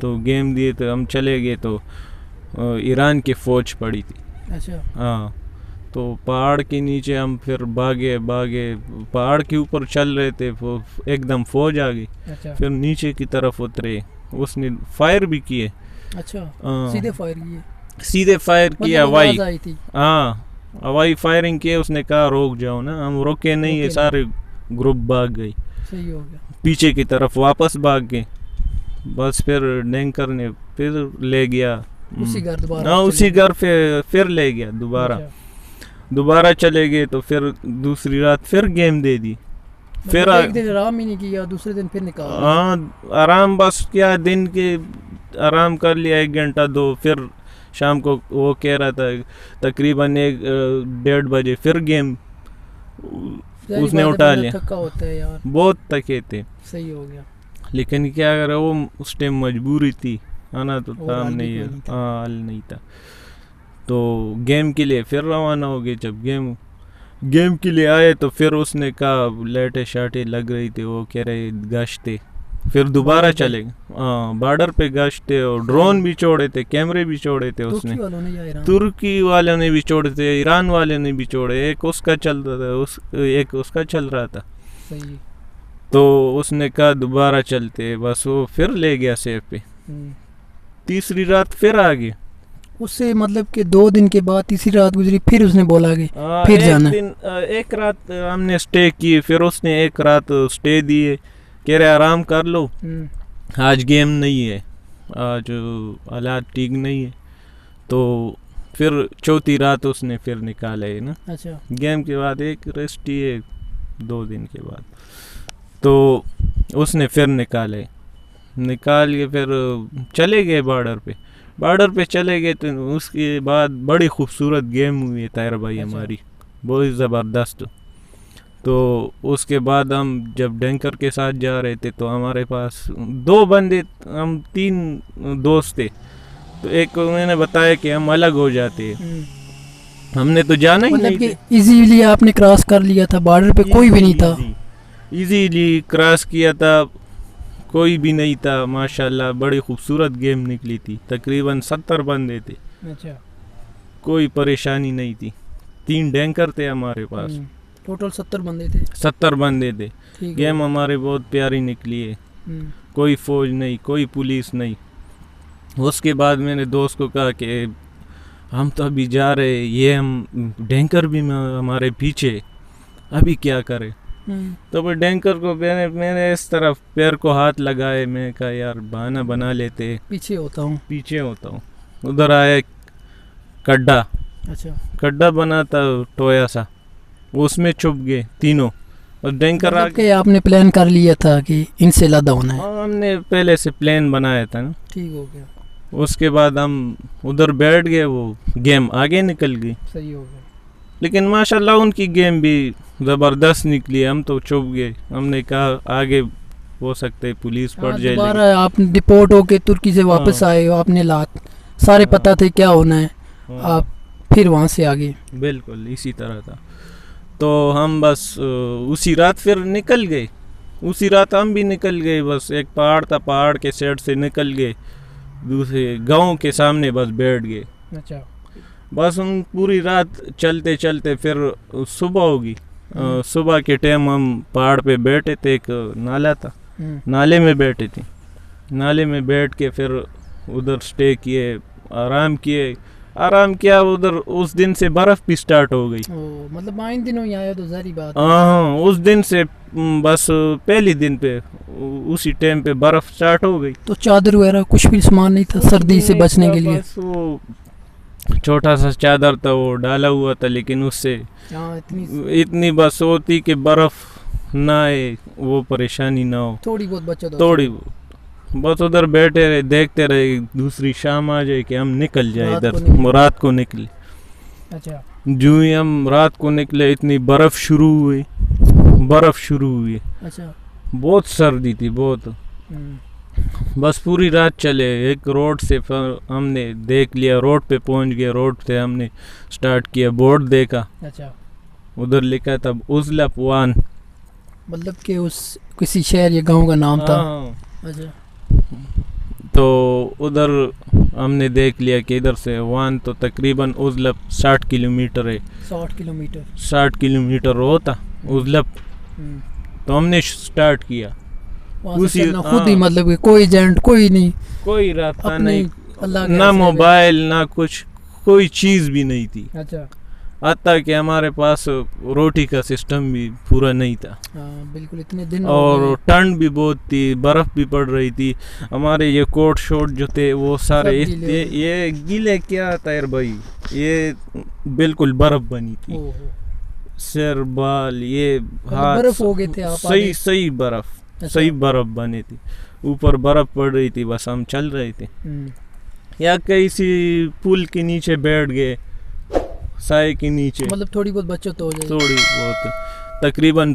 تو گیم دیے تو ہم چلے گئے تو ایران کی فوج پڑی تھی. اچھا. ہاں تو پہاڑ کے نیچے ہم پھر بھاگے پہاڑ کے اوپر چل رہے تھے, ایک دم فوج آ گئی. پھر نیچے کی طرف اترے, اس نے فائر بھی کیے. اچھا, سیدھے فائر کیے؟ سیدھے فائر کیا ہوائی. ہاں ہوائی فائرنگ کی. اس نے کہا روک جاؤ نا, ہم روکے نہیں, یہ سارے گروپ بھاگ گئی. صحیح ہو گیا. پیچھے کی طرف واپس بھاگ گئے. بس پھر ڈینکر نے پھر لے گیا اسی گھر دوبارہ. ہاں اسی گھر پھر لے گیا دوبارہ چلے گئے. تو پھر دوسری رات پھر گیم دے دی. پھر ایک دن آرام ہی نہیں کیا, دوسرے دن پھر نکال. ہاں آرام بس کیا, دن کے آرام کر لیا 1 گھنٹہ 2. پھر شام کو وہ کہہ رہا تھا تقریباً 1-1:30 بجے پھر گیم اس نے اٹھا لیا. تھکا ہوتا ہے یار, بہت تھکے تھے. صحیح ہو گیا. لیکن کیا کرے, وہ اس ٹائم مجبوری تھی, آنا تو کام نہیں ہے, حل نہیں تھا. تو گیم کے لیے پھر روانہ ہو گئے. جب گیم کے لیے آئے تو پھر اس نے کہا لیٹے شاٹے لگ رہی تھی, وہ کہہ رہے گشتے. پھر دوبارہ چلے گئے. ہاں بارڈر پہ گشتے, اور ڈرون بھی چھوڑے تھے, کیمرے بھی چھوڑے تھے. اس نے ترکی والوں نے بھی چھوڑے تھے, ایران والے نے بھی چھوڑے. ایک اس کا چل رہا تھا, ایک اس کا چل رہا تھا. تو اس نے کہا دوبارہ چلتے. بس وہ پھر لے گیا سیف پہ. تیسری رات پھر آ گئے. اس سے مطلب کہ 2 دن کے بعد تیسری رات گزری, پھر اس نے بولا کہ پھر جانا. ایک رات ہم نے اسٹے کی, پھر اس نے 1 رات اسٹے دیے. کہہ رہے آرام کر لو, آج گیم نہیں ہے, آج حالات ٹھیک نہیں ہے. تو پھر چوتھی رات اس نے پھر نکالے نا. اچھا. گیم کے بعد ایک ریسٹ ہی ہے 2 دن کے بعد. تو اس نے پھر نکال کے پھر چلے گئے بارڈر پہ چلے گئے. تو اس کے بعد بڑی خوبصورت گیم ہوئی ہے طاہر بھائی ہماری, بہت زبردست. تو اس کے بعد ہم جب ڈینکر کے ساتھ جا رہے تھے تو ہمارے پاس 2 بندے, ہم 3 دوست تھے. تو ایک کو میں نے بتایا کہ ہم الگ ہو جاتے ہیں, ہم نے تو جانا ہی نہیں. مطلب ایزیلی آپ نے کراس کر لیا تھا, بارڈر پہ کوئی بھی نہیں تھا. ایزیلی کراس کیا تھا, کوئی بھی نہیں تھا. ماشاءاللہ بڑی خوبصورت گیم نکلی تھی. تقریباً 70 بندے تھے. اچھا. کوئی پریشانی نہیں تھی. 3 ڈینکر تھے ہمارے پاس. ٹوٹل 70 بندے تھے. گیم ہمارے بہت پیاری نکلی ہے. کوئی فوج نہیں, کوئی پولیس نہیں. اس کے بعد میں نے دوست کو کہا کہ ہم تو ابھی جا رہے, یہ ہم ڈینکر بھی ہمارے پیچھے, ابھی کیا کرے. تو وہ ڈینکر کو میں نے اس طرف پیر کو ہاتھ لگائے. میں کہا یار بہانہ بنا لیتے, پیچھے ہوتا ہوں. ادھر آیا کڈا. اچھا. کڈا بنا تھا ٹویا سا, اس میں چھپ گئے تینوں. اور ڈینکر آگے آپ نے پلان کر لیا تھا کہ ان سے لدا ہونا ہے. ہم نے پہلے سے پلان بنایا تھا نا. ٹھیک ہو گیا. اس کے بعد ہم ادھر بیٹھ گئے, وہ گیم آگے نکل گئی. صحیح ہو گیا. لیکن ماشاءاللہ ان کی گیم بھی زبردست نکلی. ہم تو چھپ گئے. ہم نے کہا آگے ہو سکتے پولیس پڑ جائے. دوبارہ آپ ڈپورٹ ہو کے ترکی سے واپس آئے ہو, آپ نے سارے پتہ تھے کیا ہونا ہے, آپ پھر وہاں سے آگے. بالکل اسی طرح تھا. تو ہم بس اسی رات پھر نکل گئے. اسی رات ہم بھی نکل گئے. بس ایک پہاڑ تھا, پہاڑ کے سائڈ سے نکل گئے, دوسرے گاؤں کے سامنے بس بیٹھ گئے. اچھا. بس ہم پوری رات چلتے چلتے پھر صبح ہوگی. صبح کے ٹائم ہم پہاڑ پہ بیٹھے تھے, ایک نالا تھا, نالے میں بیٹھے تھے. نالے میں بیٹھ کے پھر ادھر سٹے کیے, آرام کیا. ادھر اس دن سے برف بھی سٹارٹ ہو گئی. مطلب آئند دنوں ہی آیا تو ظاہری بات. ہاں اس دن سے بس پہلی دن پہ اسی ٹائم پہ برف سٹارٹ ہو گئی. تو چادر وغیرہ کچھ بھی سامان نہیں تھا سردی سے بچنے کے لیے؟ بس وہ چھوٹا سا چادر تھا, وہ ڈالا ہوا تھا. لیکن اس سے اتنی بس ہوتی کہ برف نہ آئے, وہ پریشانی نہ ہو. تھوڑی بہت بچت, تھوڑی بہت. بس ادھر بیٹھے رہے, دیکھتے رہے, دوسری شام آ جائے کہ ہم نکل جائے ادھر. رات کو نکلے. اچھا. جو ہی ہم رات کو نکلے اتنی برف شروع ہوئی. اچھا. بہت سردی تھی, بہت. بس پوری رات چلے. ایک روڈ سے ہم نے دیکھ لیا, روڈ پہ پہنچ گئے. روڈ سے ہم نے سٹارٹ کیا, بورڈ دیکھا. اچھا. ادھر لکھا تھا ازلپ وان, مطلب کہ اس کسی شہر یا گاؤں کا نام تھا. اچھا. تو ادھر ہم نے دیکھ لیا کہ ادھر سے وان تو تقریباً ازلب 60 کلومیٹر ہے. 60 کلومیٹر ہوتا ازلب. تو ہم نے سٹارٹ کیا اسی خود ہی, مطلب کہ کوئی ایجنٹ کوئی نہیں, کوئی رابطہ نہیں, نہ موبائل نہ کچھ, کوئی چیز بھی نہیں تھی. اچھا. حتیٰ کہ ہمارے پاس روٹی کا سسٹم بھی پورا نہیں تھا. بالکل اتنے دن, اور ٹھنڈ بھی بہت تھی, برف بھی پڑ رہی تھی. ہمارے یہ کوٹ شوٹ جو تھے وہ سارے یہ گیلے کیا طاہر بھائی, یہ بالکل برف بنی تھی. سر بال یہ برف ہو گئے تھے, صحیح برف, صحیح برف بنی تھی. اوپر برف پڑ رہی تھی, بس ہم چل رہے تھے. یا کسی پل کے نیچے بیٹھ گئے, سائے کے نیچے, مطلب تھوڑی بہت بچت ہو جائے, تھوڑی بہت, تقریباً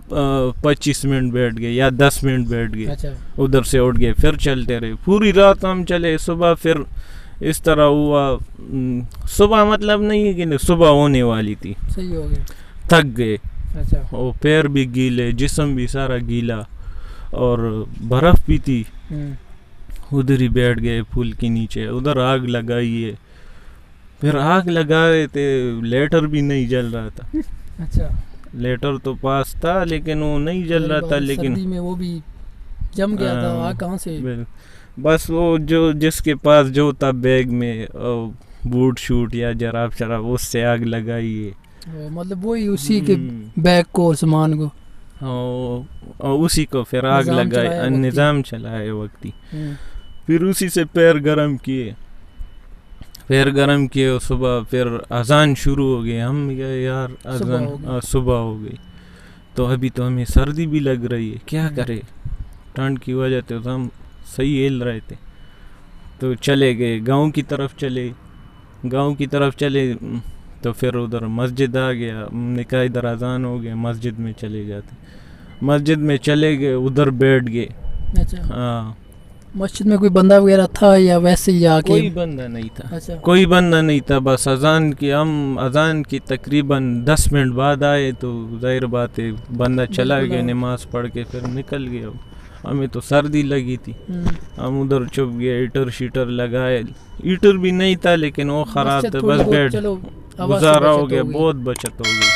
25 منٹ بیٹھ گئے یا 10 منٹ بیٹھ گئے. ادھر سے اٹھ گئے, پھر چلتے رہے. پوری رات ہم چلے. صبح پھر اس طرح ہوا, صبح مطلب نہیں ہے کہ صبح ہونے والی تھی, صحیح ہو گیا, تھک گئے. اور پیر بھی گیلے, جسم بھی سارا گیلا, اور برف بھی تھی. ادھر ہی بیٹھ گئے پل کے نیچے. ادھر آگ لگائی ہے, پھر آگ لگا رہے تھے. لیٹر بھی نہیں جل رہا تھا. اچھا. لیٹر تو پاس تھا لیکن وہ نہیں جل رہا تھا. لیکن سردی میں وہ بھی جم گیا تھا. آگ کہاں سے؟ بس وہ جو جس کے پاس جو تھا بیگ میں, بوٹ شوٹ یا جراب شراب, اس سے آگ لگائی ہے. مطلب وہی اسی کے بیگ کو, سامان کو, اسی کو پھر آگ لگائی, نظام چلائے وقتی. پھر اسی سے پیر گرم کیے. صبح پھر اذان شروع ہو گئی. ہم یار اذان صبح ہو گئی, تو ابھی تو ہمیں سردی بھی لگ رہی ہے, کیا کرے, ٹھنڈ کی وجہ سے ہم صحیح ہل رہے تھے. تو چلے گئے گاؤں کی طرف چلے. تو پھر ادھر مسجد آ گیا. ہم نے کہا ادھر اذان ہو گیا, مسجد میں چلے جاتے. مسجد میں چلے گئے, ادھر بیٹھ گئے. ہاں. مسجد میں کوئی بندہ وغیرہ تھا یا ویسے ہی آ کے؟ کوئی بندہ نہیں تھا. کوئی بندہ نہیں تھا. بس ہم اذان کی تقریباً 10 منٹ بعد آئے, تو ظاہر بات ہے بندہ چلا گیا, نماز پڑھ کے پھر نکل گیا. ہمیں تو سردی لگی تھی. ہم ادھر چھپ گئے, ہیٹر شیٹر لگائے. ہیٹر بھی نہیں تھا لیکن وہ خراب تھا, بس بیٹھ گزارا ہو گیا, بہت بچت ہو گئی.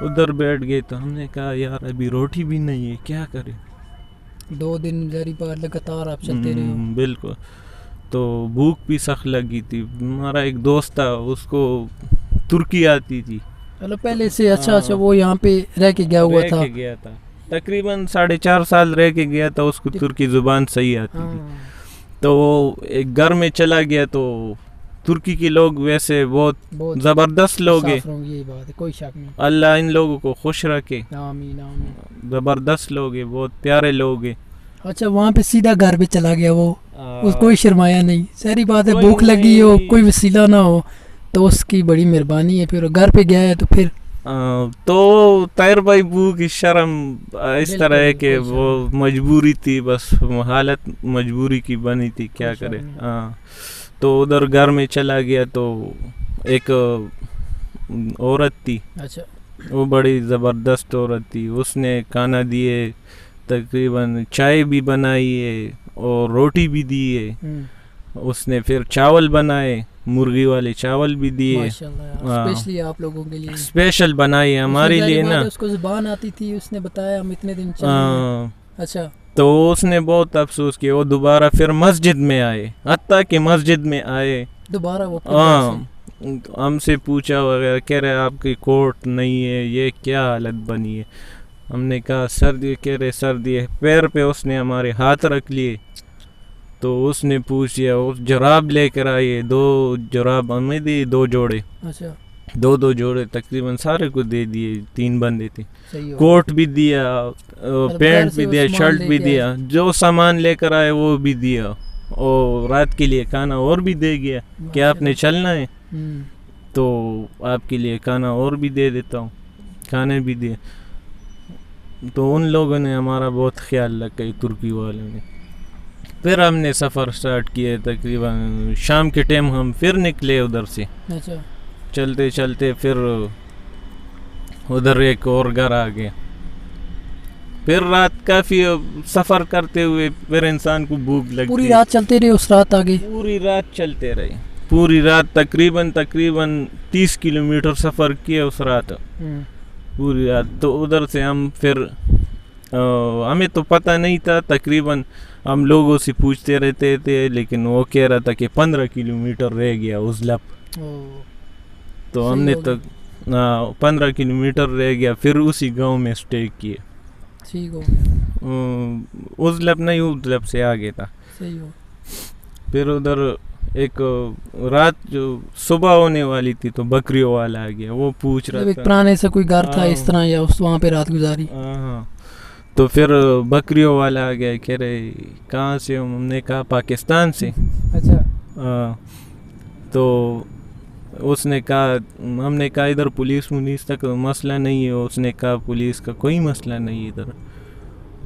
ادھر بیٹھ گئے. تو ہم نے کہا یار ابھی روٹی بھی نہیں ہے, کیا کرے. 2 دن جاری پر لگاتار آپ چلتے رہے. بالکل. تو بھوک بھی سخت لگی تھی. ہمارا ایک دوست تھا, اس کو ترکی آتی تھی. پہلے سے. اچھا. وہ یہاں پہ رہ کے گیا ہوا تھا. تقریباً 4.5 سال رہ کے گیا تھا. اس کو ترکی زبان صحیح آتی تھی. تو وہ ایک گھر میں چلا گیا. تو ترکی کے لوگ ویسے بہت زبردست لوگ ہیں, اللہ ان لوگوں کو خوش رکھے. زبردست لوگ ہیں, بہت پیارے لوگ ہیں. اچھا. وہاں پہ سیدھا گھر پہ چلا گیا وہ, اس کوئی شرمایا نہیں. ساری بات ہے, بھوک لگی ہو, کوئی وسیلہ نہ ہو, تو اس کی بڑی مہربانی ہے. پھر گھر پہ گیا ہے تو پھر تو طاہر بھائی بھوک شرم اس طرح ہے کہ وہ مجبوری تھی, بس حالت مجبوری کی بنی تھی, کیا کرے. تو ادھر گھر میں چلا گیا. تو ایک عورت تھی. اچھا. وہ بڑی زبردست عورت تھی. اس نے کھانا دیے, تقریباً چائے بھی بنائی ہے اور روٹی بھی دی ہے. اس نے پھر چاول بنائے, مرغی والے چاول بھی دیے, اسپیشلی آپ لوگوں کے لیے اسپیشل بنائی ہمارے لیے نا. اس کو زبان آتی تھی, اس نے بتایا ہم اتنے دن چلے. اچھا. تو اس نے بہت افسوس کیا. وہ دوبارہ پھر مسجد میں آئے, حتیٰ کہ مسجد میں آئے دوبارہ. وہ ہم سے پوچھا وغیرہ, کہہ رہے آپ کی کوٹ نہیں ہے, یہ کیا حالت بنی ہے. ہم نے کہا سردی, کہہ رہے سردی ہے. پیر پہ اس نے ہمارے ہاتھ رکھ لیے. تو اس نے پوچھ لیا, اس جراب لے کر آئیے. 2 جراب ہمیں دی, 2 جوڑے. اچھا. 2 جوڑے تقریباً سارے کو دے دیے. 3 بندے تھے. کوٹ بھی دیا, پینٹ بھی دیا, شرٹ بھی دیا, جو سامان لے کر آئے وہ بھی دیا. اور رات کے لیے کھانا اور بھی دے گیا کہ آپ نے چلنا ہے تو آپ کے لیے کھانا اور بھی دے دیتا ہوں. کھانے بھی دیا. تو ان لوگوں نے ہمارا بہت خیال رکھا, ترکی والوں نے. پھر ہم نے سفر سٹارٹ کیا. تقریباً شام کے ٹائم ہم پھر نکلے ادھر سے. اچھا. چلتے چلتے پھر ادھر ایک اور گھر آ گیا. پھر رات کافی سفر کرتے ہوئے پھر انسان کو بھوک لگتی. پوری رات چلتے رہے اس رات آگے؟ پوری رات چلتے رہے, پوری رات تقریباً 30 کلومیٹر سفر کیا اس رات پوری رات. تو ادھر سے ہم پھر ہمیں تو پتہ نہیں تھا, تقریباً ہم لوگوں سے پوچھتے رہتے تھے, لیکن وہ کہہ رہا تھا کہ 15 کلومیٹر رہ گیا ازلپ. تو ہم نے تو 15 کلومیٹر رہ گیا, پھر اسی گاؤں میں اسٹے کیے. ٹھیک ہو گیا. ازلپ نہیں, ازلپ سے آگے تھا. صحیح ہو. پھر ادھر ایک رات جو صبح ہونے والی تھی تو بکریوں والا آ گیا, وہ پوچھ رہا تھا پرانے سے کوئی گھر تھا اس طرح یا اس وہاں پہ رات گزاری. ہاں, تو پھر بکریوں والا آ گیا, کہہ رہے کہاں سے؟ ہم نے کہا پاکستان سے. اچھا. تو اس نے کہا, ہم نے کہا ادھر پولیس تک مسئلہ نہیں ہے. اس نے کہا پولیس کا کوئی مسئلہ نہیں ہے ادھر.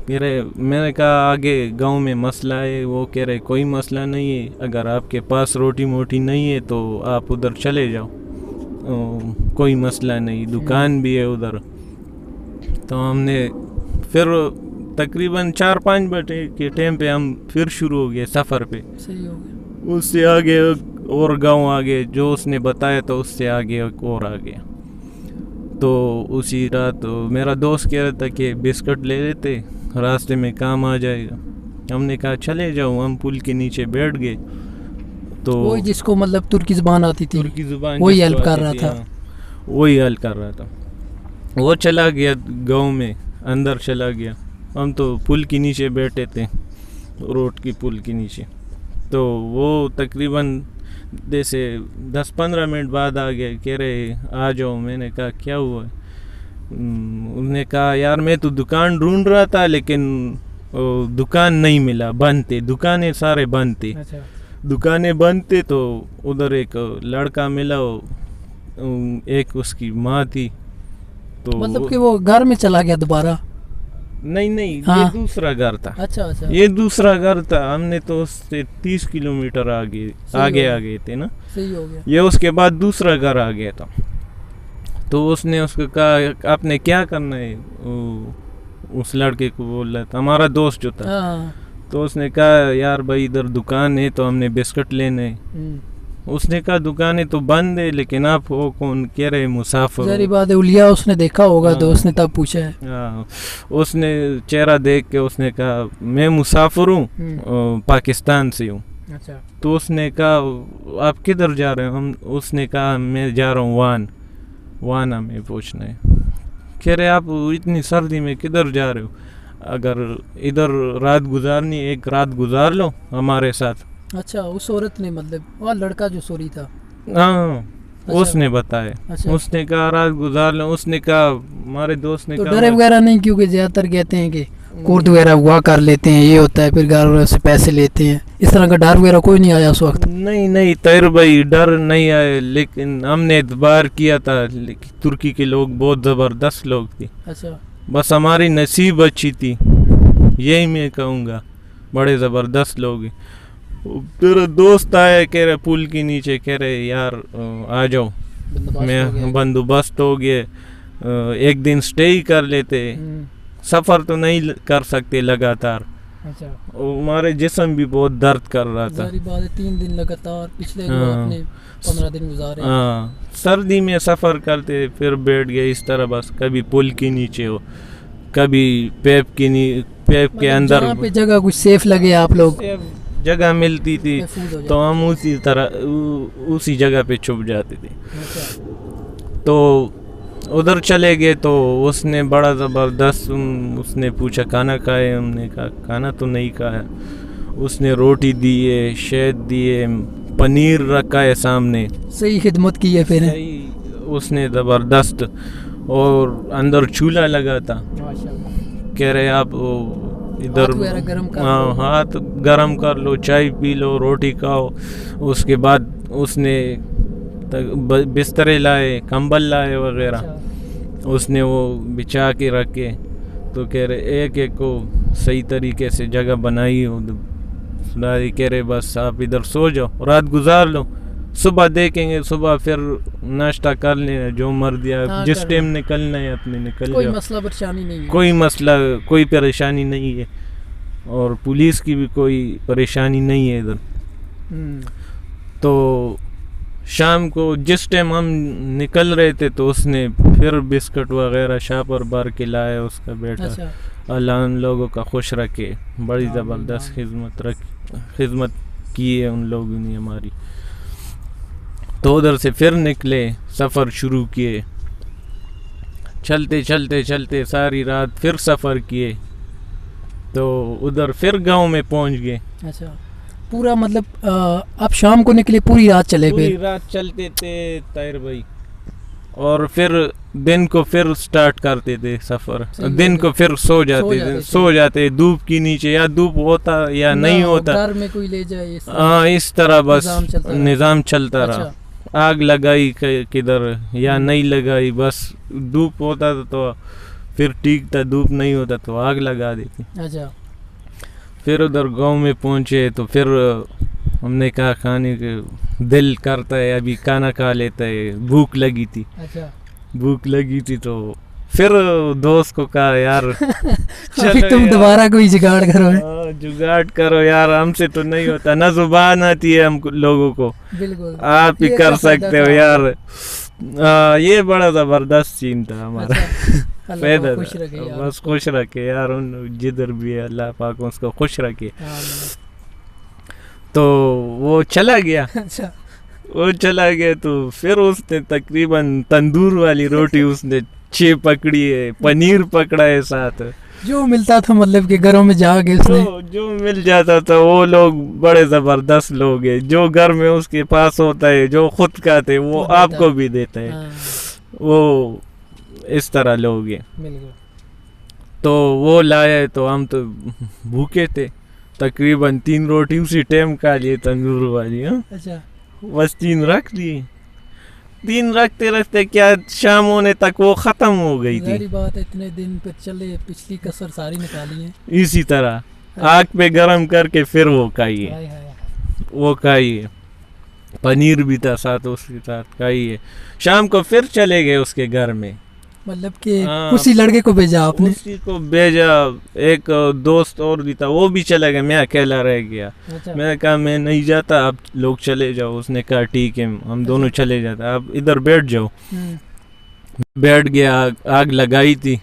کہہ رہے, میں نے کہا آگے گاؤں میں مسئلہ ہے. وہ کہہ رہے کوئی مسئلہ نہیں ہے, اگر آپ کے پاس روٹی موٹی نہیں ہے تو آپ ادھر چلے جاؤ, کوئی مسئلہ نہیں, دکان بھی ہے ادھر. تو ہم نے پھر تقریباً 4-5 بجے کے ٹائم پہ ہم پھر شروع ہو گئے سفر پہ. صحیح ہو گیا. اس سے آگے اور گاؤں آگے جو اس نے بتایا تو اس سے آگے اور آگے. تو اسی رات میرا دوست کہہ رہا تھا کہ بسکٹ لے لیتے, راستے میں کام آ جائے گا. ہم نے کہا چلے جاؤ. ہم پل کے نیچے بیٹھ گئے. تو وہی جس کو مطلب ترکی زبان آتی تھی, ترکی زبان وہی ہیلپ کر رہا تھا. وہی حل کر رہا تھا. وہ چلا گیا گاؤں میں, اندر چلا گیا. ہم تو پل کے نیچے بیٹھے تھے, روڈ کی پل کے نیچے. تو وہ تقریباً جیسے 10-15 منٹ بعد آ گئے, کہہ رہے آ جاؤ. میں نے کہا کیا ہوا؟ انہوں نے کہا یار میں تو دکان ڈھونڈ رہا تھا لیکن دکان نہیں ملا, بند تھے دکانیں, سارے بند تھے. دکانیں بند تھے. تو ادھر ایک لڑکا ملا, ایک اس کی ماں تھی. تو مطلب کہ وہ گھر میں چلا گیا دوبارہ؟ نہیں, یہ دوسرا گھر تھا. اچھا, یہ دوسرا گھر تھا. ہم نے تو اس سے 30 کلومیٹر آگے آ گئے تھے نا. صحیح ہو گیا. یہ اس کے بعد دوسرا گھر آ گیا تھا. تو اس نے اس کو کہا آپ نے کیا کرنا ہے؟ اس لڑکے کو بول رہا تھا, ہمارا دوست جو تھا. تو اس نے کہا یار بھائی ادھر دکان ہے تو ہم نے بسکٹ لینے. اس نے کہا دکانیں تو بند ہے لیکن آپ وہ کون؟ کہہ رہے مسافر. ظاہر بات ہے اولیا اس نے دیکھا ہوگا تو اس نے تب پوچھا ہے. اس نے چہرہ دیکھ کے اس نے کہا میں مسافر ہوں, پاکستان سے ہوں. اچھا. تو اس نے کہا آپ کدھر جا رہے ہیں؟ اس نے کہا میں جا رہا ہوں وان ہمیں پوچھنا ہے. کہہ رہے آپ اتنی سردی میں کدھر جا رہے ہو؟ اگر ادھر رات گزارنی ایک رات گزار لو ہمارے ساتھ. اچھا, اس عورت نے مطلب وہ لڑکا جو سوری تھا, ہاں اس نے بتایا. اس نے کہا رات گزار لو. اس نے کہا ہمارے دوست نے کہا ڈر وغیرہ نہیں, کیونکہ زیادہ تر کہتے ہیں کہ کورد وغیرہ ہوا کر لیتے ہیں, یہ ہوتا ہے, پھر گھر سے پیسے لیتے ہیں, اس طرح کا ڈر وغیرہ کوئی نہیں آیا اس وقت؟ نہیں طاہر بھائی ڈر نہیں آئے, لیکن ہم نے اعتبار کیا تھا. ترکی کے لوگ بہت زبردست لوگ تھے. اچھا. بس ہماری نصیب اچھی تھی, یہی میں کہوں گا, بڑے زبردست لوگ ہیں. پھر دوست آئے, کہہ رہے پل کے نیچے, کہہ رہے یار آ جاؤ, میں بندوبست ہو گیا, ایک دن سٹے ہی کر لیتے, سفر تو نہیں کر سکتے لگاتار. ہمارے جسم بھی بہت درد کر رہا تھا. 3 دن لگاتار پچھلے جو آپ نے 15 دن گزارے. ہاں, سردی میں سفر کرتے, پھر بیٹھ گئے اس طرح, بس کبھی پل کے نیچے ہو, کبھی پیپ کے اندر. جہاں پہ جگہ کچھ سیف لگے آپ لوگ, جگہ ملتی تھی تو ہم اسی جگہ پہ چھپ جاتے تھے. تو ادھر چلے گئے تو اس نے بڑا زبردست, اس نے پوچھا کھانا کھائے؟ ہم نے کہا کھانا تو نہیں کھایا. اس نے روٹی دیے, شہد دیے, پنیر رکھا ہے سامنے. صحیح خدمت کی ہے پھر اس نے زبردست. اور اندر چولہا لگا تھا. کہہ رہے آپ ادھر ہاتھ گرم کر لو, چائے پی لو, روٹی کھاؤ. اس کے بعد اس نے بسترے لائے, کمبل لائے وغیرہ, اس نے وہ بچھا کے رکھے. تو کہہ رہے ایک کو صحیح طریقے سے جگہ بنائی ہو. کہہ رہے بس آپ ادھر سو جاؤ, رات گزار لو. صبح دیکھیں گے, صبح پھر ناشتہ کر لیں, جو مرضی ہے, جس ٹائم نکلنا ہے اپنے نکل کوئی مسئلہ پریشانی نہیں ہے, کوئی مسئلہ کوئی پریشانی نہیں ہے, اور پولیس کی بھی کوئی پریشانی نہیں ہے ادھر. تو شام کو جس ٹائم ہم نکل رہے تھے تو اس نے پھر بسکٹ وغیرہ شاپ پر بھر کے لایا اس کا بیٹا. اللہ ان لوگوں کا خوش رکھے, بڑی زبردست خدمت کی ہے ان لوگوں نے ہماری. تو ادھر سے پھر نکلے, سفر شروع کیے, چلتے چلتے چلتے ساری رات پھر سفر کیے, تو ادھر پھر گاؤں میں پہنچ گئے. اچھا, پورا مطلب آپ شام کو نکلے, پوری رات چلے, پوری رات چلتے تھے طاہر بھائی, اور پھر دن کو پھر سٹارٹ کرتے تھے سفر. دن کو پھر سو جاتے دھوپ کی نیچے, یا دھوپ ہوتا یا نہیں ہوتا, گھر میں کوئی لے جائے, ہاں اس طرح بس نظام چلتا رہا. آگ لگائی کدھر یا نہیں لگائی, بس دھوپ ہوتا تو پھر ٹھیک تھا, دھوپ نہیں ہوتا تو آگ لگا دیتی. اچھا, پھر ادھر گاؤں میں پہنچے تو پھر ہم نے کہا کھانے کے دل کرتا ہے, ابھی کھانا کھا لیتا ہے, بھوک لگی تھی. اچھا, بھوک لگی تھی تو پھر دوست کو کہا یار تم دوبارہ کوئی جگاڑ کرو یار, ہم سے تو نہیں ہوتا, نہ زبان آتی ہے ہم لوگوں کو, آپ ہی کر سکتے ہو یار. یہ بڑا زبردست سین تھا ہمارا. بس خوش رکھے یار, ان جدھر بھی ہے اللہ پاک اس کو خوش رکھے. تو وہ چلا گیا, تو پھر اس نے تقریباً تندور والی روٹی اس نے 6 پکڑی ہے, پنیر پکڑا ہے ساتھ, جو ملتا تھا, مطلب کہ گھروں میں جا کے جو مل جاتا تھا. وہ لوگ بڑے زبردست لوگ ہیں, جو گھر میں اس کے پاس ہوتا ہے, جو خود کھاتے وہ آپ کو بھی دیتا ہے, وہ اس طرح لوگ ہیں. تو وہ لائے تو ہم تو بھوکے تھے, تقریباً 3 روٹی اسی ٹائم کھا لیے تندور والی. بس 3 رکھ لیے, 3 رکھتے کیا شام ہونے تک وہ ختم ہو گئی تھی. بات اتنے دن پہ چلے, پچھلی کسر ساری نکالی ہے. اسی طرح آگ پہ گرم کر کے پھر وہ کھائیے, پنیر بھی تھا ساتھ, اس کے ساتھ کھائیے. شام کو پھر چلے گئے اس کے گھر میں, مطلب کہ اسی لڑکے کو بھیجا آپ نے؟ اسی کو بھیجا, ایک دوست اور بھی تھا, وہ بھی چلا گیا, میں اکیلا رہ گیا. میں نے کہا میں نہیں جاتا, آپ لوگ چلے جاؤ. اس نے کہا ٹھیک ہے, ہم دونوں چلے جاتے, آپ ادھر بیٹھ جاؤ. بیٹھ گیا, آگ لگائی تھی,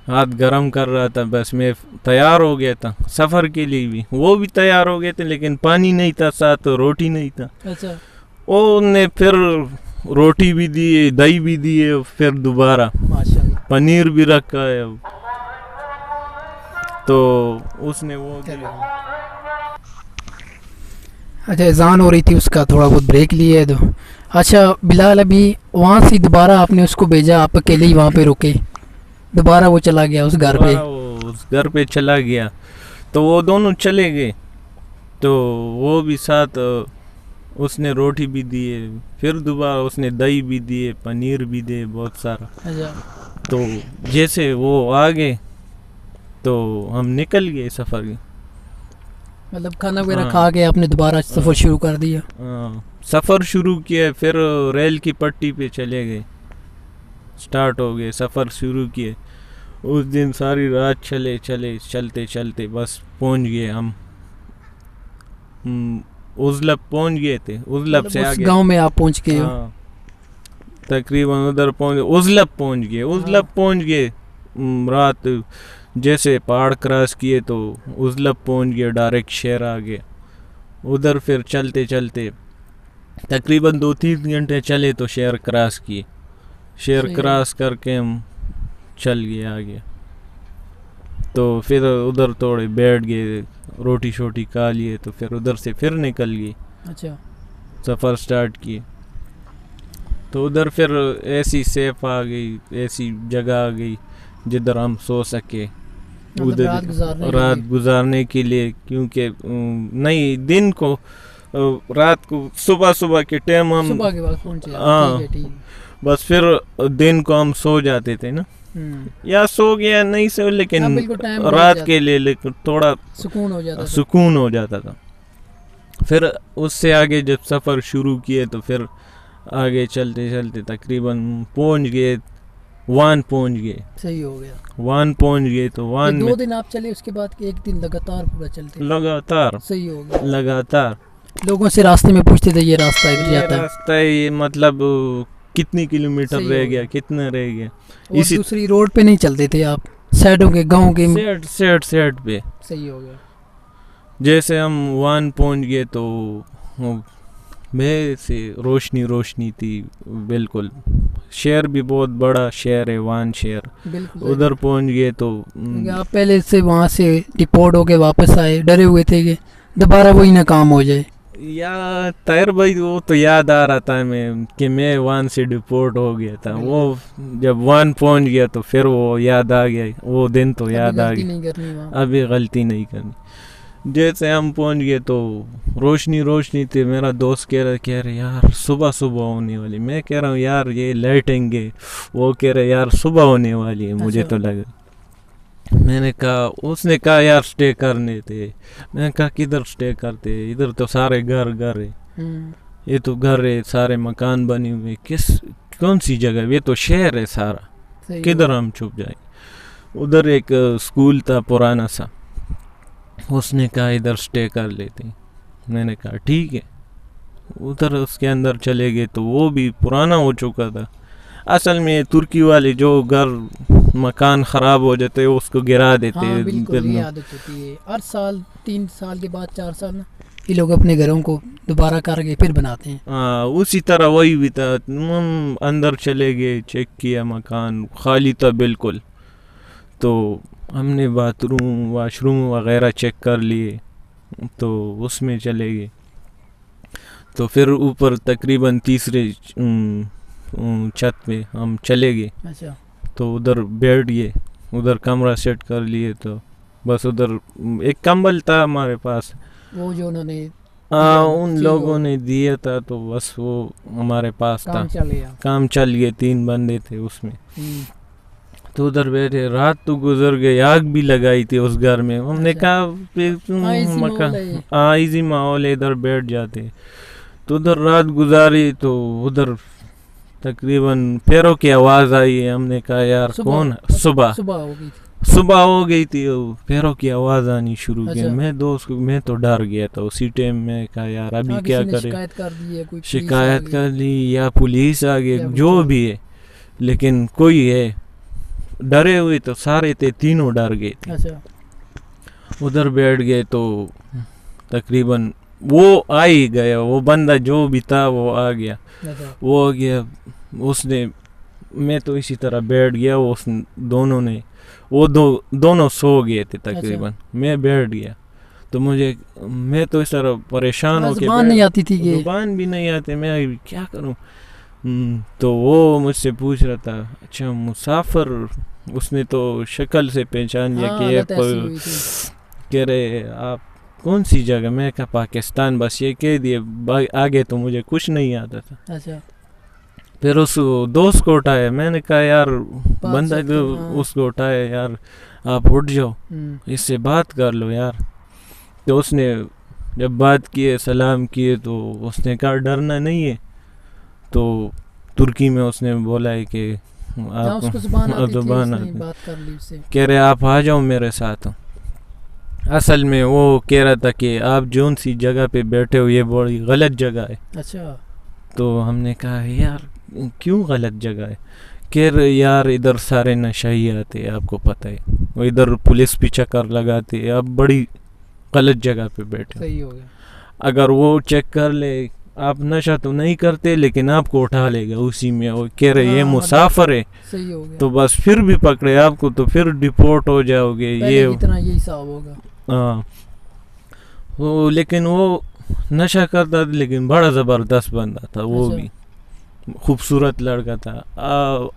ہاتھ گرم کر رہا تھا, بس میں تیار ہو گیا تھا سفر کے لیے بھی. وہ بھی تیار ہو گئے تھے, لیکن پانی نہیں تھا ساتھ, روٹی نہیں تھا. وہ نے پھر روٹی بھی دی, دہی بھی دی, پھر دوبارہ پنیر بھی رکھا ہے, تو اس نے وہ اچھا اذان ہو رہی تھی, اس کا تھوڑا بہت بریک لیے ہے. تو اچھا بلال, ابھی وہاں سے دوبارہ آپ نے اس کو بھیجا, آپ اکیلے ہی وہاں پہ رکے, دوبارہ وہ چلا گیا اس گھر پہ چلا گیا. تو وہ دونوں چلے گئے, تو وہ بھی ساتھ, اس نے روٹی بھی دیے, پھر دوبارہ اس نے دہی بھی دیے, پنیر بھی دیے, بہت سارا. تو جیسے وہ آگے تو ہم نکل گئے سفر کی, مطلب کھانا وغیرہ کھا کے آپ نے دوبارہ سفر شروع کر دیا. سفر شروع کیا, پھر ریل کی پٹی پہ چلے گئے, سٹارٹ ہو گئے, سفر شروع کیے. اس دن ساری رات چلتے بس پہنچ گئے ہم, ازلب پہنچ گئے تھے. ازلب سے آگے گاؤں میں آپ پہنچ گئے, تقریباً ادھر ازلب پہنچ گئے. رات جیسے پہاڑ کراس کیے تو ازلب پہنچ گئے, ڈائریکٹ شہر آ گئے. ادھر پھر چلتے تقریباً 2-3 گھنٹے چلے تو شہر کراس کیے. شہر کراس کر کے ہم چل گئے آگے. تو پھر ادھر تھوڑے بیٹھ گئے, روٹی شوٹی کھا لیے, تو پھر ادھر سے پھر نکل گئے. اچھا, سفر سٹارٹ کیے. تو ادھر پھر ایسی سیف آ گئی, ایسی جگہ آ گئی جدھر ہم سو سکے, رات گزارنے کے لیے. کیونکہ نہیں, دن کو رات کو صبح کے ٹائم ہم بس پھر دن کو ہم سو جاتے تھے نا, یا سو گیا نہیں سو, لیکن رات کے لیے تھوڑا سکون ہو جاتا تھا. پھر اس سے آگے جب سفر شروع کیے تو پھر آگے چلتے چلتے تقریباً پہنچ گئے وان پہنچ گئے. صحیح ہو گیا. وان پہنچ گئے تو وان 2 دن آپ چلے, اس کے بعد کہ 1 دن لگاتار پورا چلتے؟ لگاتار. صحیح ہو گیا. لگاتار لوگوں سے راستے میں پوچھتے تھے یہ راستہ جاتا ہے, راستہ یہ مطلب کتنی کلومیٹر رہ گیا, کتنا رہ گیا. اسی دوسری روڈ پہ نہیں چلتے تھے آپ, سائڈوں کے گاؤں کے سیٹ پہ. صحیح ہو گیا. جیسے ہم وان پہنچ گئے تو میں سے روشنی تھی بالکل. شہر بھی بہت بڑا شہر ہے وان شہر. ادھر پہنچ گئے تو آپ پہلے سے وہاں سے ڈپورٹ ہو کے واپس آئے, ڈرے ہوئے تھے کہ دوبارہ وہی ناکام ہو جائے. یا طاہر بھائی وہ تو یاد آ رہا تھا میں کہ میں وان سے ڈپورٹ ہو گیا تھا. وہ جب وان پہنچ گیا تو پھر وہ یاد آ گیا, وہ دن تو یاد آ گیا, ابھی غلطی نہیں کرنی. جیسے ہم پہنچ گئے تو روشنی تھی. میرا دوست کہہ رہا یار صبح ہونے والی. میں کہہ رہا ہوں یار یہ لائٹیں گے. وہ کہہ رہے یار صبح ہونے والی ہے. مجھے تو لگا, میں نے کہا, اس نے کہا یار سٹے کرنے تھے. میں نے کہا کدھر سٹے کرتے, ادھر تو سارے گھر ہے, یہ تو گھر ہے, سارے مکان بنے ہوئے, کون سی جگہ, یہ تو شہر ہے سارا, کدھر ہم چھپ جائیں. ادھر ایک اسکول تھا پرانا سا, اس نے کہا ادھر سٹے کر لیتے. میں نے کہا ٹھیک ہے. ادھر اس کے اندر چلے گئے تو وہ بھی پرانا ہو چکا تھا. اصل میں ترکی والے جو گھر مکان خراب ہو جاتے اس کو گرا دیتے. بالکل یہ عادت ہوتی ہے ہر سال, 3 سال کے بعد 4 سال یہ لوگ اپنے گھروں کو دوبارہ کر کے پھر بناتے ہیں. اسی طرح وہی بھی تھا. ہم اندر چلے گئے, چیک کیا, مکان خالی تھا بالکل. تو ہم نے واش روم وغیرہ چیک کر لیے تو اس میں چلے گئے. تو پھر اوپر تقریباً تیسرے چھت پہ ہم چلے گئے. اچھا. تو ادھر بیٹھ گئے, ادھر کمرہ سیٹ کر لیے. تو بس ادھر ایک کمبل تھا ہمارے پاس, وہ جو انہوں نے ان لوگوں نے دیا تھا, تو بس وہ ہمارے پاس تھا. کام چل گئے, 3 بندے تھے اس میں. تو ادھر بیٹھے, رات تو گزر گئی, آگ بھی لگائی تھی اس گھر میں. ہم نے کہا ایزی ماحول ہے, ادھر بیٹھ جاتے. تو ادھر رات گزاری. تو ادھر تقریباً پیروں کی آواز آئی. ہم نے کہا یار کون, صبح ہو گئی تھی, پیروں کی آواز آنی شروع کی. میں تو ڈر گیا تھا اسی ٹائم. میں کہا یار ابھی کیا کرے, شکایت کر لی یا پولیس آ گئی, جو بھی ہے, لیکن کوئی ہے. ڈرے ہوئے تو سارے تھے, تینوں ڈر گئے تھے. ادھر بیٹھ گئے تو تقریباً وہ آ ہی گیا, وہ بندہ جو بھی تھا وہ آ گیا. وہ آ گیا, اس نے, میں تو اسی طرح بیٹھ گیا. اس دونوں نے, وہ دونوں سو گئے تھے تقریباً. میں بیٹھ گیا تو میں تو اس طرح پریشان ہو کے, زبان نہیں آتی تھی, زبان بھی نہیں آتی, میں کیا کروں. تو وہ مجھ سے پوچھ رہا تھا اچھا مسافر. اس نے تو شکل سے پہچان لیا کہ یہ کہہ رہے آپ کون سی جگہ. میں کہا پاکستان. بس یہ کہہ دیے, آگے تو مجھے کچھ نہیں آتا تھا. پھر اس دوست کو اٹھایا. میں نے کہا یار بندہ اس کو اٹھایا, یار آپ اٹھ جاؤ, اس سے بات کر لو یار. تو اس نے جب بات کیے, سلام کیے, تو اس نے کہا ڈرنا نہیں ہے. تو ترکی میں اس نے بولا ہے کہ آپ زبان کہہ رہے آپ آ جاؤ میرے ساتھ. اصل میں وہ کہہ رہا تھا کہ آپ جون سی جگہ پہ بیٹھے ہو یہ بڑی غلط جگہ ہے. اچھا. تو ہم نے کہا یار کیوں غلط جگہ ہے. کہہ رہے یار ادھر سارے نشائی آتے, آپ کو پتہ ہے, وہ ادھر پولیس بھی چکر لگاتے, آپ بڑی غلط جگہ پہ بیٹھے. صحیح ہو گیا. اگر وہ چیک کر لے, آپ نشہ تو نہیں کرتے لیکن آپ کو اٹھا لے گا اسی میں. وہ کہہ رہے یہ مسافر ہے, تو بس پھر بھی پکڑے آپ کو تو پھر ڈپورٹ ہو جاؤ گے. یہ یہی حساب ہوگا. ہاں. وہ لیکن وہ نشہ کرتا تھا, لیکن بڑا زبردست بندہ تھا. وہ بھی خوبصورت لڑکا تھا.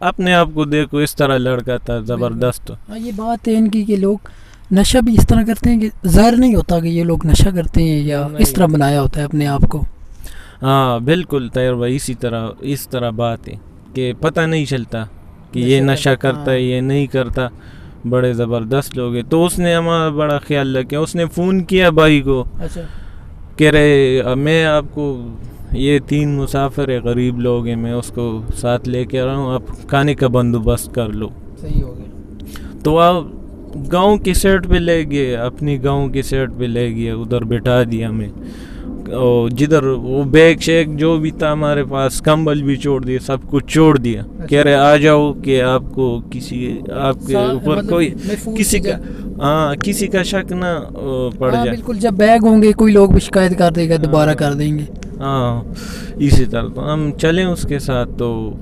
اپنے آپ کو دیکھو اس طرح لڑکا تھا, زبردست. یہ بات ہے ان کی کہ لوگ نشہ بھی اس طرح کرتے ہیں کہ ظاہر نہیں ہوتا کہ یہ لوگ نشہ کرتے ہیں, یا اس طرح بنایا ہوتا ہے اپنے آپ کو. ہاں بالکل طاہر بھائی, اس طرح بات ہے کہ پتہ نہیں چلتا کہ یہ نشہ کرتا ہے یہ نہیں کرتا. بڑے زبردست لوگ ہیں. تو اس نے ہمارا بڑا خیال رکھا. اس نے فون کیا بھائی کو. کہہ رہے میں آپ کو یہ 3 مسافر ہے غریب لوگ ہیں, میں اس کو ساتھ لے کے رہا ہوں, آپ کھانے کا بندوبست کر لو. صحیح ہو گیا. تو آپ گاؤں کی سائڈ پہ لے گئے, اپنی گاؤں کی سائڈ پہ لے گئے, ادھر بٹھا دیا ہمیں, اور جدھر وہ بیگ شیگ جو بھی تھا ہمارے پاس, کمبل بھی چھوڑ دیا, سب کچھ چھوڑ دیا. کہہ رہے آ جاؤ کہ آپ کو کسی آپ کے اوپر کوئی کسی کا شک نہ پڑ جائے. بالکل, جب بیگ ہوں گے کوئی لوگ بھی شکایت کر دے گا, دوبارہ کر دیں گے. ہاں اسی طرح تو ہم چلیں اس کے ساتھ. تو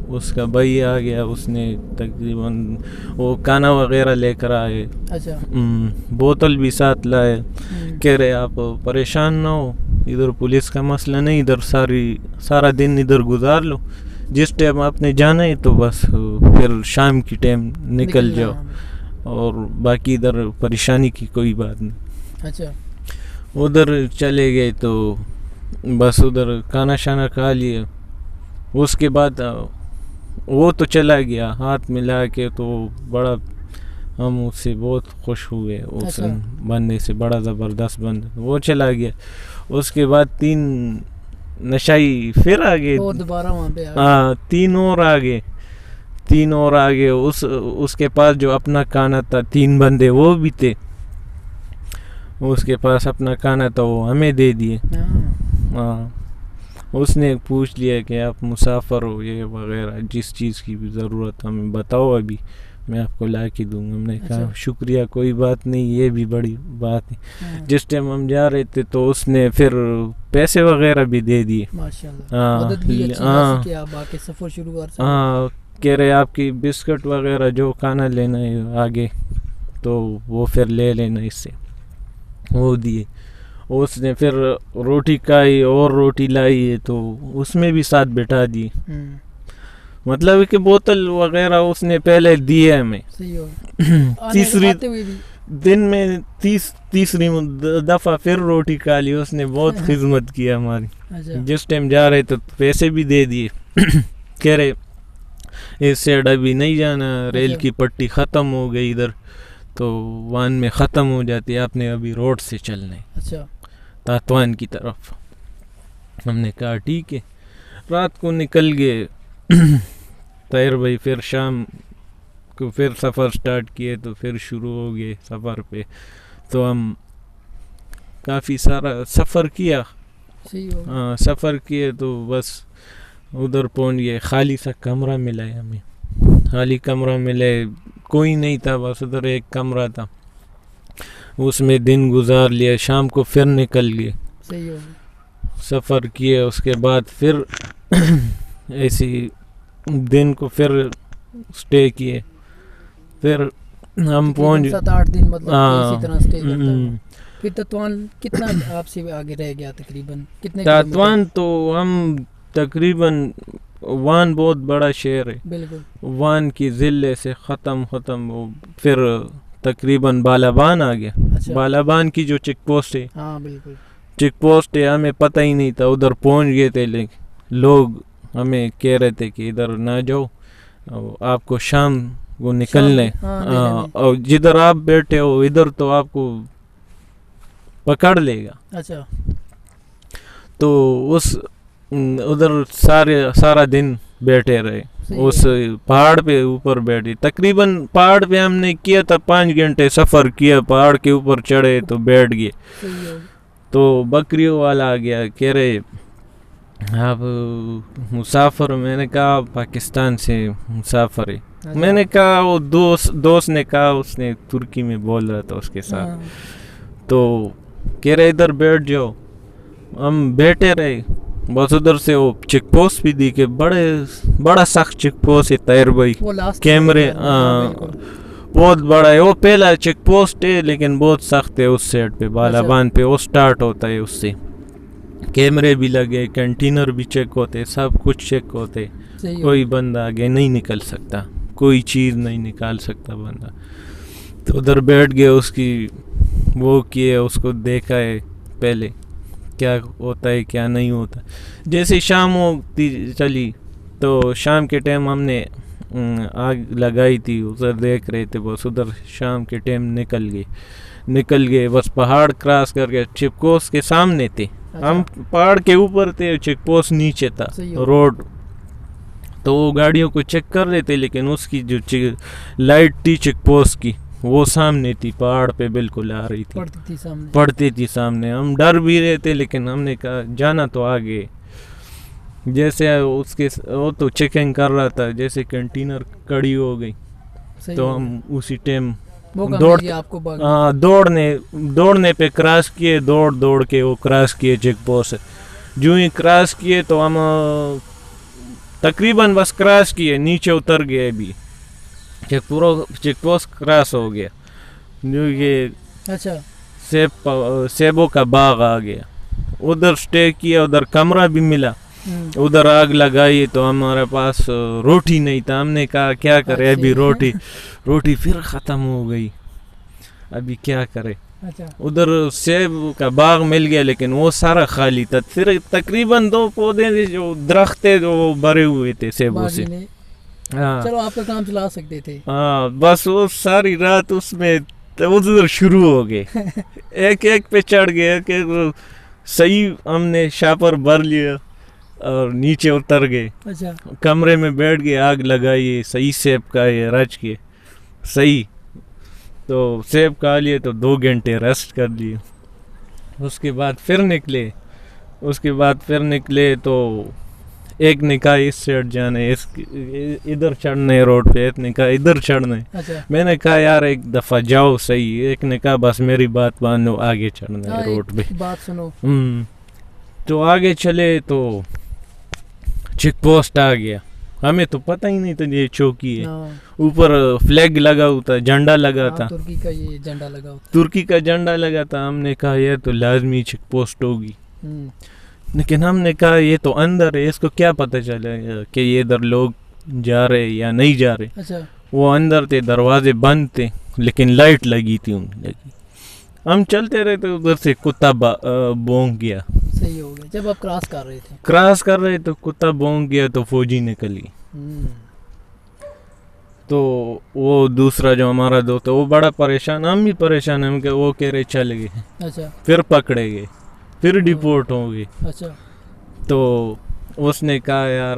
اس کا بھائی آ گیا, اس نے تقریباً وہ کھانا وغیرہ لے کر آئے. اچھا. بوتل بھی ساتھ لائے. کہہ رہے آپ پریشان نہ ہو, ادھر پولیس کا مسئلہ نہیں, ادھر سارا دن ادھر گزار لو, جس ٹائم آپ نے جانا ہے تو بس پھر شام کی ٹائم نکل جاؤ, اور باقی ادھر پریشانی کی کوئی بات نہیں. اچھا. ادھر چلے گئے تو بس ادھر کھانا شانا کھا لیے. اس کے بعد وہ تو چلا گیا ہاتھ ملا کے, تو بڑا ہم اس سے بہت خوش ہوئے, اس بندے سے, بڑا زبردست بندہ, وہ چلا گیا. اس کے بعد 3 نشائی پھر آگے, دوبارہ وہاں پہ 3 اور آگے. اس کے پاس جو اپنا کھانا تھا, 3 بندے وہ بھی تھے, اس کے پاس اپنا کھانا تھا, وہ ہمیں دے دیے. اس نے پوچھ لیا کہ آپ مسافر ہو یہ وغیرہ, جس چیز کی بھی ضرورت ہمیں بتاؤ, ابھی میں آپ کو لا کے دوں گا. ہم نے کہا شکریہ, کوئی بات نہیں, یہ بھی بڑی بات ہے. جس ٹائم ہم جا رہے تھے تو اس نے پھر پیسے وغیرہ بھی دے دیے. کہہ رہے آپ کی بسکٹ وغیرہ جو کھانا لینا ہے آگے تو وہ پھر لے لینا اس سے, وہ دیے. اس نے پھر روٹی کھائی اور روٹی لائی ہے تو اس میں بھی ساتھ بٹھا دی. مطلب کہ بوتل وغیرہ اس نے پہلے دی ہے ہمیں. تیسری دن میں تیسری دفعہ پھر روٹی کھا لی. اس نے بہت خدمت کی ہماری. جس ٹائم جا رہے تو پیسے بھی دے دیے. کہہ رہے اس سائڈ ابھی نہیں جانا, ریل کی پٹی ختم ہو گئی ادھر, تو وان میں ختم ہو جاتی ہے, آپ نے ابھی روڈ سے چلنا ہے. اچھا. تاتوان کی طرف. ہم نے کہا ٹھیک ہے. رات کو نکل گئے طاہر بھائی, پھر شام کو پھر سفر سٹارٹ کیے, تو پھر شروع ہو گئے سفر پہ. تو ہم کافی سارا سفر کیا. سفر کیے تو بس ادھر پہنچ گئے. خالی سا کمرہ ملا ہے ہمیں, خالی کمرہ ملے, کوئی نہیں تھا, بس ادھر ایک کمرہ تھا, اس میں دن گزار لیا. شام کو پھر نکل گئے, سفر کیے. اس کے بعد پھر ایسی دن کو پھر سٹے کیے. پھر ہم پہنچ 7-8 دن مطلب اسی طرح سٹے کرتا ہے. پھر تاتوان کتنا آپ سے آگے رہ گیا تقریباً کتنے؟ تاتوان تو ہم تقریباً وان بہت بڑا شہر ہے. بالکل. وان کی ضلع سے ختم پھر تقریباً بالابان آ گیا. بالابان کی جو چیک پوسٹ ہے, بالکل چیک پوسٹ ہے, ہمیں پتہ ہی نہیں تھا. ادھر پہنچ گئے تھے, لیکن لوگ ہمیں کہہ رہے تھے کہ ادھر نہ جاؤ, آپ کو شام کو نکلنے, اور جدھر آپ بیٹھے ہو ادھر تو آپ کو پکڑ لے گا. اچھا. تو ادھر سارا دن بیٹھے رہے, اس پہاڑ پہ اوپر بیٹھے. تقریباً پہاڑ پہ ہم نے کیا تھا 5 گھنٹے سفر کیا, پہاڑ کے اوپر چڑھے تو بیٹھ گئے. تو بکریوں والا آ گیا, کہہ رہے آپ مسافر. میں نے کہا پاکستان سے مسافر ہے. میں نے کہا وہ دوست نے کہا, اس نے ترکی میں بول رہا تھا اس کے ساتھ. تو کہہ رہے ادھر بیٹھ جاؤ. ہم بیٹھے رہے. بس ادھر سے وہ چیک پوسٹ بھی دی کہ بڑا سخت چیک پوسٹ ہے طاہر بھائی, کیمرے بہت بڑا ہے. وہ پہلا چیک پوسٹ ہے لیکن بہت سخت ہے. اس سائڈ پہ بالابان پہ وہ سٹارٹ ہوتا ہے, اس سے کیمرے بھی لگے, کنٹینر بھی چیک ہوتے, سب کچھ چیک ہوتے. کوئی بندہ آگے نہیں نکل سکتا, کوئی چیز نہیں نکال سکتا بندہ. تو ادھر بیٹھ گئے, اس کی وہ کیے, اس کو دیکھا ہے پہلے کیا ہوتا ہے کیا نہیں ہوتا. جیسے شام ہوتی چلی تو شام کے ٹائم ہم نے آگ لگائی تھی, ادھر دیکھ رہے تھے. بس ادھر شام کے ٹائم نکل گئے, بس پہاڑ کراس کر کے چیک پوسٹ کے سامنے تھے. ہم پہاڑ کے اوپر تھے, چیک پوسٹ نیچے تھا روڈ. تو وہ گاڑیوں کو چیک کر رہے تھے, لیکن اس کی جو لائٹ تھی چیک پوسٹ کی وہ سامنے تھی, پہاڑ پہ بالکل آ رہی تھی, پڑتی تھی سامنے. ہم ڈر بھی رہے تھے, لیکن ہم نے کہا جانا تو آگے. جیسے اس کے وہ تو چیکنگ کر رہا تھا, جیسے کنٹینر کڑی ہو گئی تو ہم اسی ٹائم دوڑنے پہ کراس کیے, دوڑ کے وہ کراس کیے چیک پوسٹ. جو ہی کراس کیے تو ہم تقریباً بس کراس کیے, نیچے اتر گئے. بھی چیک پوسٹ کراس ہو گیا, جو یہ سیبوں کا باغ آ گیا. ادھر سٹے کیا, ادھر کمرہ بھی ملا, ادھر آگ لگائی. تو ہمارے پاس روٹی نہیں تھا, ہم نے کہا کیا کرے, ابھی روٹی پھر ختم ہو گئی, ابھی کیا کرے. ادھر سیب کا باغ مل گیا, لیکن وہ سارا خالی تھا. پھر تقریباً 2 پودے تھے جو درخت تھے جو بھرے ہوئے تھے سیبوں سے. چلو آپ کا کام چلا سکتے تھے. ہاں, بس وہ ساری رات اس میں ادھر شروع ہو گئے. ایک پہ چڑھ گئے کہ صحیح ہم نے شاپر بھر لیا اور نیچے اتر گئے. کمرے میں بیٹھ گئے, آگ لگائی, صحیح سیب کا یہ رچ کے صحیح. تو سیب کھا لیے تو 2 گھنٹے ریسٹ کر لیے. اس کے بعد پھر نکلے تو ایک نے کہا اس سائڈ جانے, ادھر چڑھنے روڈ پہ, ایک نے کہا ادھر چڑھنے. میں نے کہا یار ایک دفعہ جاؤ صحیح. ایک نے کہا بس میری بات مانو, آگے چڑھنا ہے روڈ پہ, بات سنو. تو آگے چلے تو چیک پوسٹ آ گیا. ہمیں تو پتہ ہی نہیں تھا یہ چوکی ہے. اوپر فلیگ لگا ہوتا, جھنڈا لگا تھا, ترکی کا جھنڈا لگا تھا. ہم نے کہا یہ تو لازمی چیک پوسٹ ہوگی, لیکن ہم نے کہا یہ تو اندر ہے, اس کو کیا پتہ چلے کہ یہ ادھر لوگ جا رہے یا نہیں جا رہے. وہ اندر تھے, دروازے بند تھے, لیکن لائٹ لگی تھی لگی. ہم چلتے رہے تو ادھر سے کتا بونک گیا. صحیح ہو گیا. جب آپ کراس کر رہے تو کتا بونک گیا تو فوجی نکل گئی. تو وہ دوسرا جو ہمارا دوست ہے وہ بڑا پریشان, ہم بھی پریشان ہیں کہ وہ کہہ رہے چل گئے. پھر پکڑے گئے, پھر ڈپورٹ ہو گئے. تو اس نے کہا یار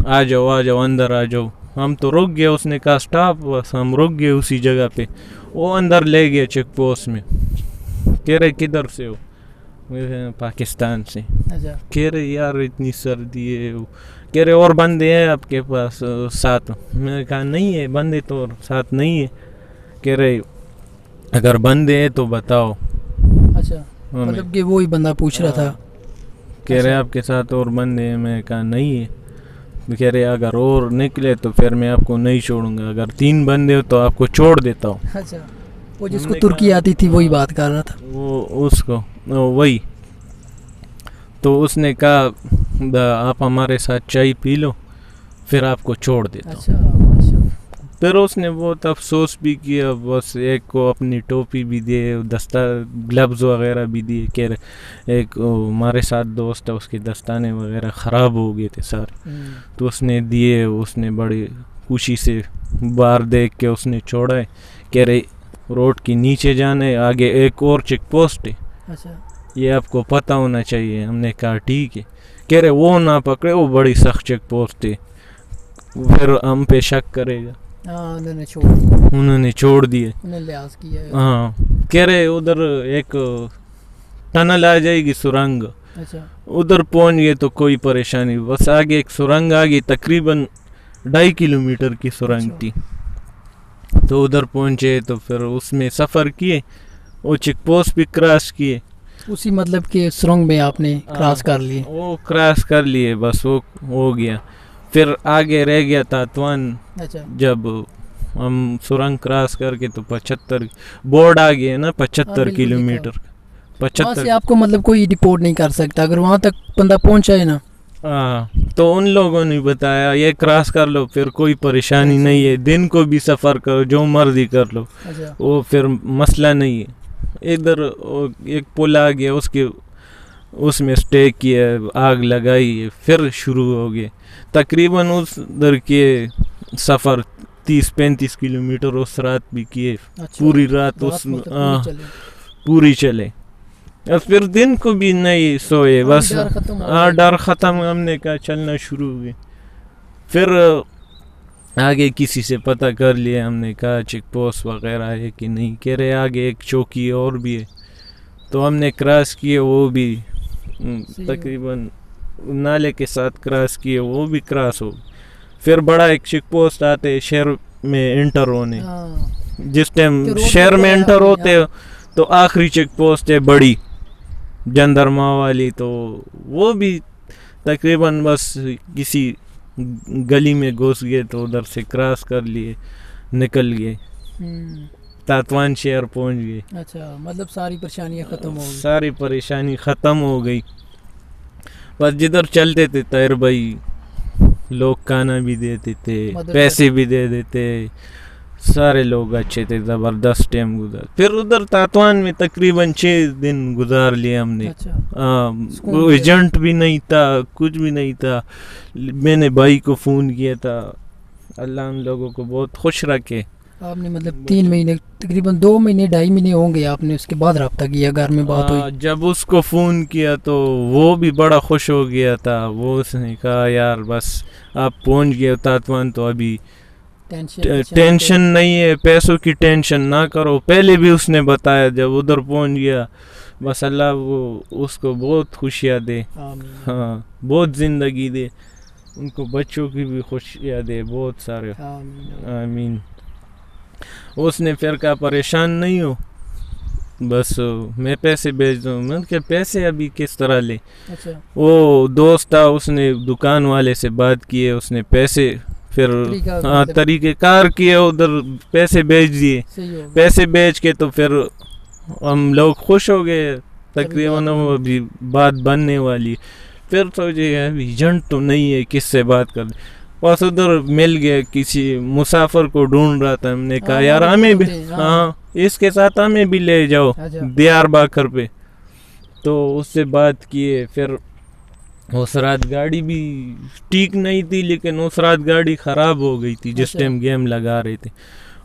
آ جاؤ اندر آ جاؤ. ہم تو رک گئے. اس نے کہا سٹاپ, بس ہم رک گئے اسی جگہ پہ. وہ اندر لے گئے چیک پوسٹ میں. کہہ رہے کدھر سے ہو؟ پاکستان سے. کہہ رہے یار اتنی سردی ہے. کہہ رہے اور بندے ہیں آپ کے پاس ساتھ؟ میں نے کہا نہیں ہے, بندے تو ساتھ نہیں ہے. کہہ رہے اگر بندے ہیں تو بتاؤ. مطلب کہ وہی بندہ پوچھ رہا تھا. کہہ رہے آپ کے ساتھ اور بندے ہیں؟ میں نے کہا نہیں ہے. کہہ رہے اگر اور نکلے تو پھر میں آپ کو نہیں چھوڑوں گا, اگر 3 بندے ہو تو آپ کو چھوڑ دیتا ہوں. وہ جس کو ترکی آتی تھی وہی بات کر رہا تھا. وہ اس کو وہی. تو اس نے کہا آپ ہمارے ساتھ چائے پی لو, پھر آپ کو چھوڑ دیتا ہوں. پھر اس نے بہت افسوس بھی کیا. بس ایک کو اپنی ٹوپی بھی دیے, گلبز وغیرہ بھی دیے. کہ ایک ہمارے ساتھ دوست ہے, اس کے دستانے وغیرہ خراب ہو گئے تھے سارے, تو اس نے دیے. اس نے بڑی خوشی سے باہر دیکھ کے اس نے چھوڑا ہے. کہہ رہے روڈ کے نیچے جانے, آگے ایک اور چیک پوسٹ ہے, یہ آپ کو پتہ ہونا چاہیے. ہم نے کہا ٹھیک ہے. کہہ رہے وہ نہ پکڑے, وہ بڑی سخت چیک پوسٹ تھی, پھر ہم پہ شک کرے گا. انہوں نے چھوڑ دیے. ہاں. کہہ رہے ادھر ایک ٹنل آ جائے گی, سرنگ, ادھر پہنچ گئے تو کوئی پریشانی. بس آگے ایک سرنگ آ گئی, تقریباً 2.5 کلومیٹر کی سرنگ تھی. تو ادھر پہنچے تو پھر اس میں سفر کیے, وہ چیک پوسٹ بھی کراس کیے. اسی مطلب کہ سرنگ میں آپ نے کراس کر لیے. وہ کراس کر لیے, بس وہ ہو گیا. پھر آگے رہ گیا تاتوان. جب ہم سرنگ کراس کر کے تو 75 بورڈ آ گیا نا, 75 کلومیٹر. 75 سے آپ کو مطلب کوئی رپورٹ نہیں کر سکتا اگر وہاں تک بندہ پہنچا ہے نا. تو ان لوگوں نے بتایا یہ کراس کر لو, پھر کوئی پریشانی نہیں ہے, دن کو بھی سفر کرو, جو مرضی کر لو, وہ پھر مسئلہ نہیں ہے. ادھر ایک پل آ گیا, اس میں سٹے کیا, آگ لگائی, پھر شروع ہو گئے. تقریباً اس در کے سفر 30-35 کلومیٹر اس رات بھی کیے, پوری رات اس پوری چلے. بس پھر دن کو بھی نہیں سوئے, بس ڈر ختم. ہم نے کہا چلنا شروع ہوئے. پھر آگے کسی سے پتہ کر لیا, ہم نے کہا چیک پوسٹ وغیرہ ہے کہ نہیں, کہہ رہے آگے ایک چوکی اور بھی ہے. تو ہم نے کراس کیے, وہ بھی تقریباً نالے کے ساتھ کراس کیے, وہ بھی کراس ہو. پھر بڑا ایک چیک پوسٹ آتے شہر میں انٹر ہونے, جس ٹائم شہر میں انٹر ہوتے تو آخری چیک پوسٹ ہے بڑی جندرما والی, تو وہ بھی تقریباً بس کسی گلی میں گھس گئے تو ادھر سے کراس کر لیے, نکل گئے, تاتوان شہر پہنچ گئے. اچھا, مطلب ساری پریشانیاں ختم ہو گئی. ساری پریشانی ختم ہو گئی. بس جدھر چلتے تھے طاہر بھائی لوگ کھانا بھی دیتے تھے, پیسے بھی دے دیتے, سارے لوگ اچھے تھے, زبردست ٹائم گزار. پھر ادھر تاتوان میں تقریباً 6 دن گزار لیے ہم نے. ایجنٹ بھی نہیں تھا, کچھ بھی نہیں تھا. میں نے بھائی کو فون کیا تھا, اللہ ان لوگوں کو بہت خوش رکھے. آپ نے مطلب 3 مہینے تقریباً 2 مہینے 2.5 مہینے ہوں گے آپ نے اس کے بعد رابطہ کیا, گھر میں بات ہوئی؟ جب اس کو فون کیا تو وہ بھی بڑا خوش ہو گیا تھا. وہ اس نے کہا یار بس آپ پہنچ گئے تاتوان تو ابھی ٹینشن نہیں ہے, پیسوں کی ٹینشن نہ کرو. پہلے بھی اس نے بتایا جب ادھر پہنچ گیا, بس اللہ وہ اس کو بہت خوشیاں دے, ہاں بہت زندگی دے, ان کو بچوں کی بھی خوشیاں دے بہت سارے, آمین. اس نے پھر کہا پریشان نہیں ہو, بس میں پیسے بھیج دوں. میں نے کہا پیسے ابھی کس طرح لے؟ وہ دوست تھا, اس نے دکان والے سے بات کی, اس نے پیسے پھر طریقہ کار کیے, ادھر پیسے بھیج دیے. پیسے بھیج کے تو پھر ہم لوگ خوش ہو گئے. تقریباً وہ ابھی بات بننے والی. پھر سوچے ایجنٹ تو نہیں ہے, کس سے بات کر. بس ادھر مل گیا, کسی مسافر کو ڈھونڈ رہا تھا. ہم نے کہا یار ہمیں بھی, ہاں اس کے ساتھ ہمیں بھی لے جاؤ دیار باکر پہ. تو اس سے بات کیے. پھر اس رات گاڑی بھی ٹھیک نہیں تھی, لیکن اس رات گاڑی خراب ہو گئی تھی جس ٹائم گیم لگا رہے تھے.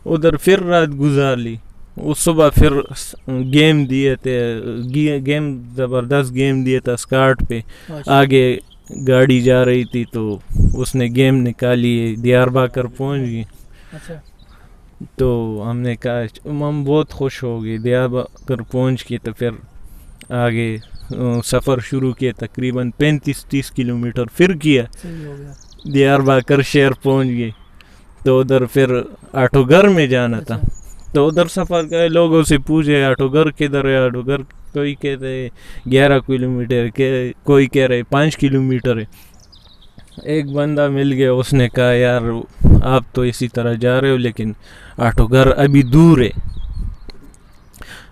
ادھر پھر رات گزار لی. اس صبح پھر گیم دیے تھے, گیم زبردست گیم دیا تھا اسکارٹ پہ. آگے گاڑی جا رہی تھی تو اس نے گیم نکالی, دیار باکر پہنچ گئی. تو ہم نے کہا ہم بہت خوش ہو گئے. دیار باکر پہنچ کے تو پھر آگے سفر شروع کیا. تقریباً 35-30 کلومیٹر پھر کیا, دیار باکر شہر پہنچ گئے. تو ادھر پھر آٹو گھر میں جانا تھا. تو ادھر سفر کرے, لوگوں سے پوچھے آٹو گھر کدھر ہے, آٹو گھر کوئی کہتے ہیں 11 کلومیٹر, کوئی کہہ رہے 5 کلومیٹر ہے. ایک بندہ مل گیا, اس نے کہا یار آپ تو اسی طرح جا رہے ہو لیکن آٹو گھر ابھی دور ہے.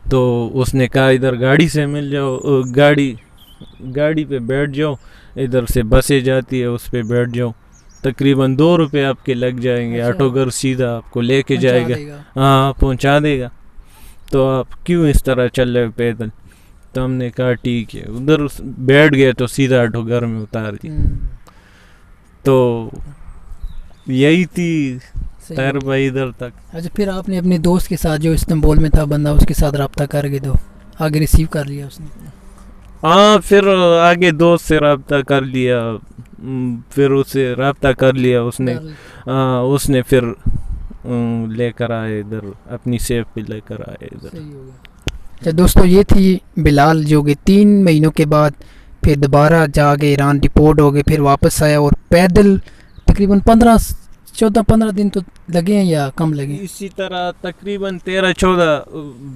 تو اس نے کہا ادھر گاڑی سے مل جاؤ, گاڑی پہ بیٹھ جاؤ, ادھر سے بسیں جاتی ہے اس پہ بیٹھ جاؤ. تقریباً 2 روپے آپ کے لگ جائیں گے. آٹو گھر سیدھا آپ کو لے کے جائے گا, ہاں پہنچا دے گا. تو آپ کیوں اس طرح چل رہے ہو پیدل؟ تو ہم نے کہا ٹھیک ہے. ادھر بیٹھ گئے تو سیدھا آٹو گھر میں اتار دی. تو یہی تھی طاہر بھائی ادھر تک. اچھا, پھر آپ نے اپنے دوست کے ساتھ جو استنبول میں تھا بندہ, اس کے ساتھ رابطہ کر کے تو آگے ریسیو کر لیا اس نے؟ ہاں پھر آگے دوست سے رابطہ کر لیا. پھر اس سے رابطہ کر لیا اس نے پھر لے کر آئے ادھر, اپنی سیف پہ لے کر آئے ادھر. اچھا دوستو, یہ تھی بلال جو کہ 3 مہینوں کے بعد پھر دوبارہ جا کے ایران ڈپورٹ ہو گئے, پھر واپس آیا اور پیدل تقریباً 14-15 دن تو لگے ہیں یا کم لگے؟ اسی طرح تقریباً 13-14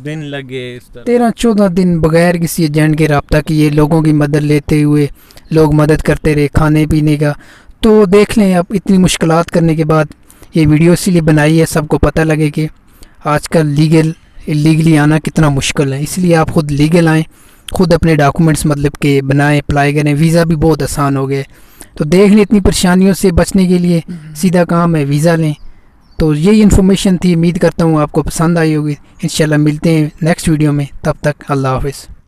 دن لگے. 13-14 دن بغیر کسی ایجنٹ کے رابطہ کیے, لوگوں کی مدد لیتے ہوئے, لوگ مدد کرتے رہے کھانے پینے کا. تو دیکھ لیں اب اتنی مشکلات کرنے کے بعد یہ ویڈیو اسی لیے بنائی ہے, سب کو پتہ لگے کہ آج کل لیگلی آنا کتنا مشکل ہے. اس لیے آپ خود لیگل آئیں, خود اپنے ڈاکومنٹس مطلب کہ بنائیں, اپلائی کریں. ویزا بھی بہت آسان ہو گئے. تو دیکھ لیں اتنی پریشانیوں سے بچنے کے لیے سیدھا کام ہے ویزا لیں. تو یہی انفارمیشن تھی, امید کرتا ہوں آپ کو پسند آئی ہوگی. انشاءاللہ ملتے ہیں نیکسٹ ویڈیو میں, تب تک اللہ حافظ.